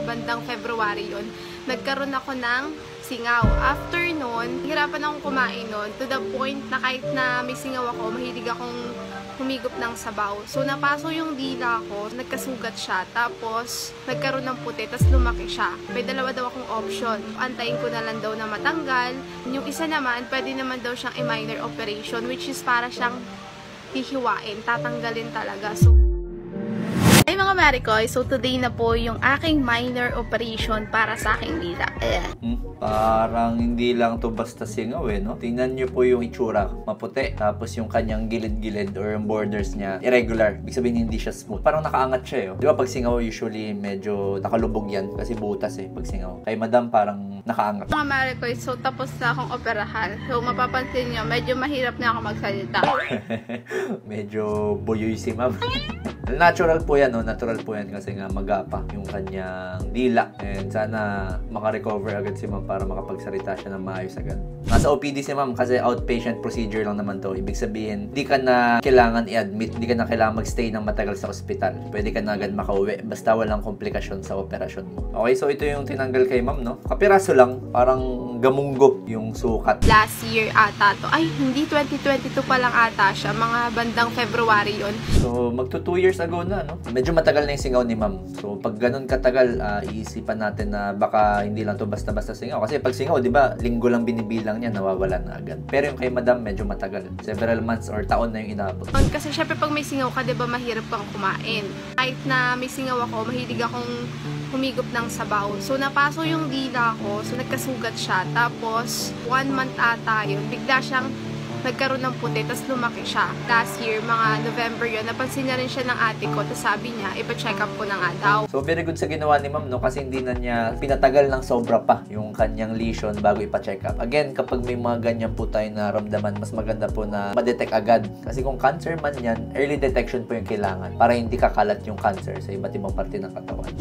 bandang February yon, nagkaroon ako ng singaw. After nun, hirapan akong kumain nun to the point na kahit na may singaw ako, mahilig akong humigop ng sabaw. So, napaso yung dila ko, nagkasugat siya, tapos nagkaroon ng puti, tapos lumaki siya. May dalawa daw akong option. Antayin ko na lang daw na matanggal. Yung isa naman, pwede naman daw siyang minor operation, which is para siyang hihiwain, tatanggalin talaga. So, ay mga Maricoy, so today na po yung aking minor operation para sa aking dila. Parang hindi lang to basta singaw no? Tingnan nyo po yung itsura, maputi. Tapos yung kanyang gilid-gilid or yung borders niya, irregular. Ibig sabihin hindi siya smooth. Parang nakaangat siya Di ba pag singaw usually medyo nakalubog yan kasi butas pag singaw. Kay madam parang nakaangat. Mga Maricoy, so tapos na akong operahan. So mapapansin nyo, medyo mahirap na ako magsalita. Medyo buyoy si ma'am. Natural po yan, natural po yan kasi nga magapa yung kanyang dila. And sana makarecover agad si ma'am para makapagsalita siya ng maayos agad. Nasa OPD si ma'am kasi outpatient procedure lang naman to. Ibig sabihin, di ka na kailangan i-admit, di ka na kailangan magstay ng matagal sa ospital. Pwede ka na agad makauwi basta walang komplikasyon sa operasyon mo. Okay, so ito yung tinanggal kay ma'am, no? Kapiraso lang, parang gamunggo yung sukat. Last year ata to. Ay, hindi, 2022 pa lang ata siya. Mga bandang February yon. So, magto 2 years ago na, no? Medyo matagal na yung singaw ni ma'am. So, pag ganun katagal, iisipan natin na baka hindi lang to basta-basta singaw. Kasi pag singaw, di ba, linggo lang binibilang niya, nawawala na agad. Pero yung kay madam, medyo matagal. Several months or taon na yung inabot. Kasi syempre pag may singaw ka, di ba, mahirap kang kumain. Kahit na may singaw ako, mahilig akong humigop ng sabaw. So, napaso yung dila ko. So, nagkasugat siya. Tapos, 1 month ata yun. Bigla siyang nagkaroon ng puti, tapos lumaki siya. Last year, mga November yun, napansin na rin siya ng ate ko, tapos sabi niya, ipa-check up ko na nga daw. So, very good sa ginawa ni ma'am, no? Kasi hindi na niya pinatagal ng sobra pa yung kanyang lesion bago ipa-check up. Again, kapag may mga ganyan po tayo naramdaman, mas maganda po na ma-detect agad. Kasi kung cancer man yan, early detection po yung kailangan para hindi kakalat yung cancer sa iba't ibang parte ng katawan.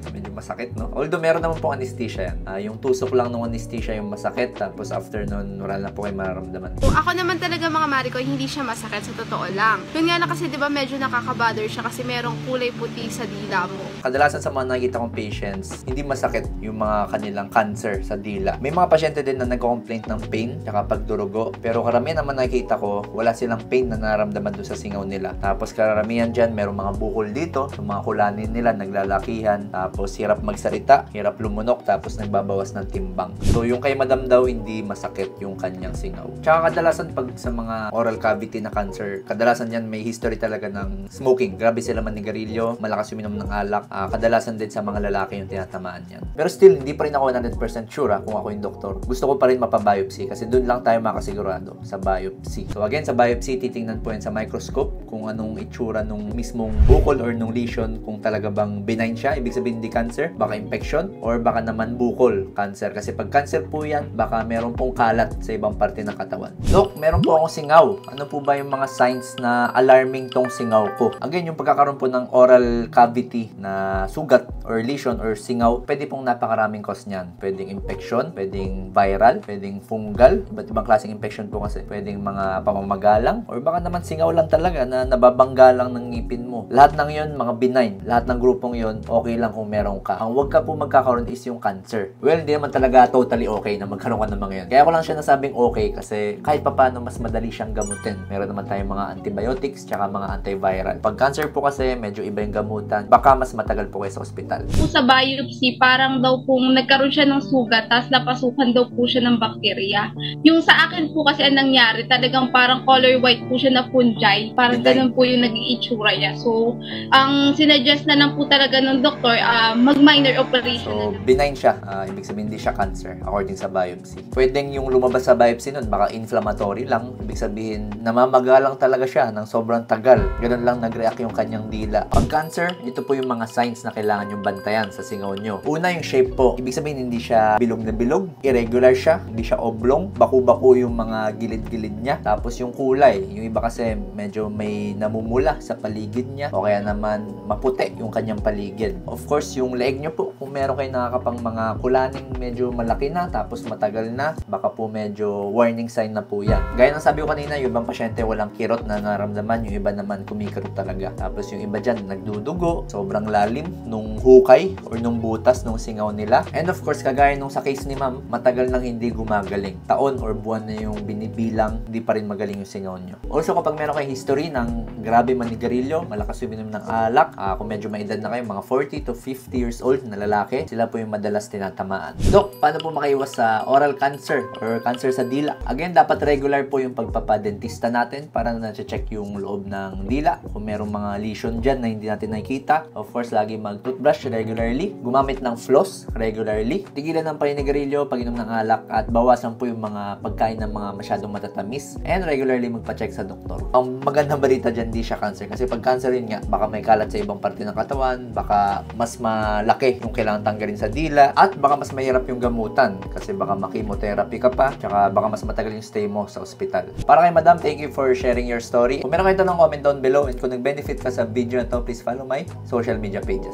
Medyo masakit, no? Although meron naman pong anesthesia yan. Yung tusok lang ng anesthesia yung masakit, tapos after nun, wala na po kayo mararamdaman. Ako naman talaga mga Maricoy, hindi siya masakit sa totoo lang. Yun nga na kasi, di ba, medyo nakaka-bother siya kasi merong kulay puti sa dila mo. Kadalasan sa mga nakikita kong patients, hindi masakit yung mga kanilang cancer sa dila. May mga pasyente din na nagko-complaint ng pain, tsaka pagdurugo. Pero karamihan naman nakikita ko, wala silang pain na nararamdaman doon sa singaw nila. Tapos karamihan dyan, merong mga bukol dito, yung mga kulanin nila, naglalakihan, tapos hirap magsalita, hirap lumunok, tapos nagbabawas ng timbang. So, yung kay madam daw, hindi masakit yung kanyang singaw. Tsaka kadalasan pag sa mga oral cavity na cancer, kadalasan yan may history talaga ng smoking. Grabe sila manigarilyo, malakas uminom ng alak. Kadalasan din sa mga lalaki yung tinatamaan yan. Pero still, hindi pa rin ako 100% sure kung ako yung doktor. Gusto ko pa rin mapabiopsy kasi doon lang tayo makasigurado sa biopsy. So again, sa biopsy, titingnan po yan sa microscope kung anong itsura nung mismong bukol or nung lesion, kung talaga bang benign siya, ibig sabihin hindi cancer, baka infection, or baka naman bukol, cancer. Kasi pag cancer po yan, baka meron pong kalat sa ibang parte ng katawan. Doc, meron po akong singaw. Ano po ba yung mga signs na alarming tong singaw ko? Again, yung pagkakaroon po ng oral cavity na sugat or lesion or singaw, pwede pong napakaraming cause niyan. Pwedeng infection, pwedeng viral, pwedeng fungal, iba't ibang klaseng infection po kasi. Pwedeng mga pamamagalang, or baka naman singaw lang talaga na nababangga lang ng ngipin mo. Lahat ng yon mga benign. Lahat ng grupong yon okay lang kung meron ka. Ang wag ka po magkakaroon is yung cancer. Well, hindi naman talaga totally okay na magkaroon ka ng mga yan. Kaya ko lang siya nasabing okay kasi kahit papaano mas madali siyang gamutin. Meron naman tayong mga antibiotics tsaka mga antiviral. Pag cancer po kasi, medyo iba yung gamutan. Baka mas matagal po kayo sa ospital. Sa biopsy, parang daw pong nagkaroon siya ng sugat, tapos napasukan daw po siya ng bakterya. Yung sa akin po kasi ang nangyari, talagang parang color white po siya na fungi. Parang ganun po yung nag-iitsura niya. So, ang sinuggest na lang po talaga ng doktor, mag-minor operation. So, benign siya. Ibig sabihin, hindi siya cancer according sa biopsy. Pwedeng yung lumabas sa biopsy nun, baka inflammatory lang. Ibig sabihin, namamaga lang talaga siya ng sobrang tagal. Ganun lang nag-react yung kanyang dila. Pag cancer, ito po yung mga signs na kailangan yung bantayan sa singaw nyo. Una, yung shape po. Ibig sabihin, hindi siya bilog na bilog. Irregular siya. Hindi siya oblong. Baku-baku yung mga gilid-gilid niya. Tapos yung kulay. Yung iba kasi medyo may namumula sa paligid niya. O kaya naman maputi yung kanyang paligid. Of course, yung leeg nyo po, kung meron kayo nakakapang mga kulaning medyo malaki na, tapos matagal na, baka po medyo warning sign na po yan. Gaya ng sabi ko kanina, yung ibang pasyente walang kirot na naramdaman, yung iba naman kumikirot talaga. Tapos yung iba dyan, nagdudugo, sobrang lala lalim nung hukay or nung butas nung singaw nila. And of course, kagaya nung sa case ni ma'am, matagal nang hindi gumagaling. Taon or buwan na yung binibilang, hindi pa rin magaling yung singaw nyo. Also, kapag meron kayo history ng grabe manigarilyo, malakas uminom ng alak, kung medyo may edad na kayo, mga 40 to 50 years old na lalaki, sila po yung madalas tinatamaan. Dok, paano po makaiwas sa oral cancer or cancer sa dila? Again, dapat regular po yung pagpapadentista natin para na-check yung loob ng dila. Kung merong mga lesion dyan na hindi natin nakikita, of course, lagi mag-toothbrush regularly, gumamit ng floss regularly, tigilan ng paninigarilyo, pag-inom ng alak, at bawasan po yung mga pagkain ng mga masyadong matatamis, and regularly magpa-check sa doktor. Ang magandang balita dyan, di siya cancer. Kasi pag cancer yun nga, baka may kalat sa ibang parte ng katawan, baka mas malaki yung kailangan tanggalin sa dila, at baka mas mahirap yung gamutan kasi baka makimotherapy ka pa, tsaka baka mas matagal yung stay mo sa ospital. Para kay Madam, thank you for sharing your story. Kung meron kayo tanong, comment down below, and kung nag-benefit ka sa video na to, please follow my social media pages.